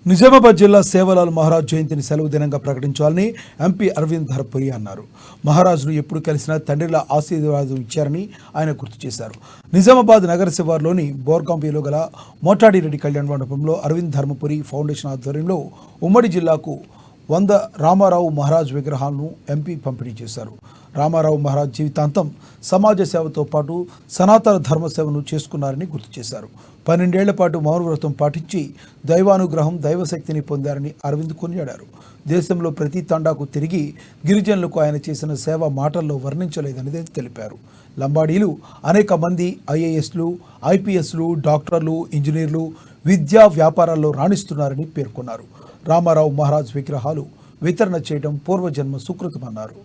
నిజామాబాద్ జిల్లా సేవలాల్ మహారాజ్ జయంతిని సెలవు దినంగా ప్రకటించాలని ఎంపీ అరవింద్ ధర్పురి అన్నారు. మహారాజ్ను ఎప్పుడు కలిసినా తండ్రిలా ఆశీర్వాదం ఇచ్చారని ఆయన గుర్తు చేశారు. నిజామాబాద్ నగర శివార్లోని బోర్కాంపీలో గల మోటాడిరెడ్డి కళ్యాణ మండపంలో అరవింద్ ధర్మపురి ఫౌండేషన్ ఆధ్వర్యంలో ఉమ్మడి జిల్లాకు 100 రామారావు మహారాజ్ విగ్రహాలను ఎంపీ పంపిణీ చేశారు. రామారావు మహారాజ్ జీవితాంతం సమాజ సేవతో పాటు సనాతన ధర్మ సేవను చేసుకున్నారని గుర్తు చేశారు. 12 ఏళ్ల పాటు మౌనవ్రతం పాటించి దైవానుగ్రహం దైవశక్తిని పొందారని అరవింద్ కొనియాడారు. దేశంలో ప్రతి తండాకు తిరిగి గిరిజనులకు ఆయన చేసిన సేవ మాటల్లో వర్ణించలేదని తెలిపారు. లంబాడీలు అనేక మంది ఐఏఎస్లు, ఐపీఎస్లు, డాక్టర్లు, ఇంజనీర్లు విద్యా వ్యాపారాల్లో రాణిస్తున్నారని పేర్కొన్నారు. రామారావు మహారాజ్ విగ్రహాలు వితరణ చేయడం పూర్వజన్మ సుకృతమన్నారు.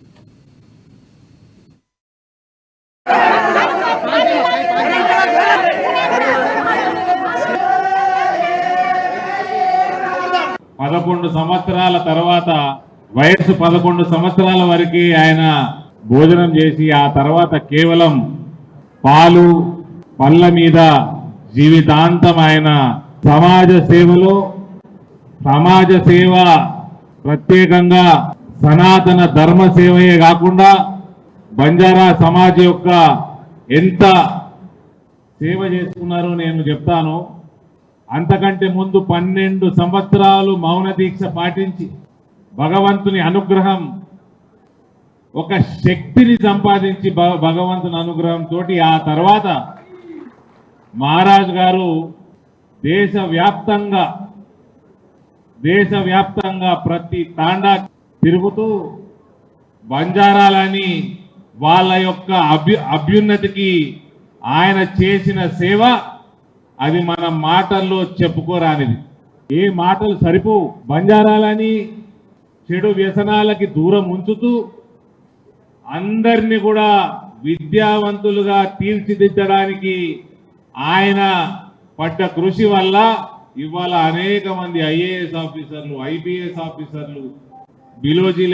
పదకొండు సంవత్సరాల తర్వాత వయసు 11 సంవత్సరాల వరకు ఆయన భోజనం చేసి ఆ తర్వాత కేవలం పాలు పళ్ళ మీద జీవితాంతం ఆయన సమాజ సేవ ప్రత్యేకంగా సనాతన ధర్మ సేవయే కాకుండా బంజారా సమాజ్ యొక్క ఎంత సేవ చేసుకున్నారో నేను చెప్తాను. అంతకంటే ముందు 12 సంవత్సరాలు మౌన దీక్ష పాటించి భగవంతుని అనుగ్రహం ఒక శక్తిని సంపాదించి భగవంతుని అనుగ్రహంతో ఆ తర్వాత మహారాజ్ గారు దేశవ్యాప్తంగా ప్రతి తాండా తిరుగుతూ బంజారాలని వాళ్ళ యొక్క అభ్యున్నతికి ఆయన చేసిన సేవ అది మన మాటల్లో చెప్పుకోరానిది. ఏ మాటలు సరిపోవు. బంజారాలని చెడు వ్యసనాలకి దూరం ఉంచుతూ అందరినీ కూడా విద్యావంతులుగా తీర్చిదిద్దడానికి ఆయన పడ్డ కృషి వల్ల ఇవాళ అనేక మంది ఐఏఎస్ ఆఫీసర్లు, ఐపీఎస్ ఆఫీసర్లు, బిలోజీ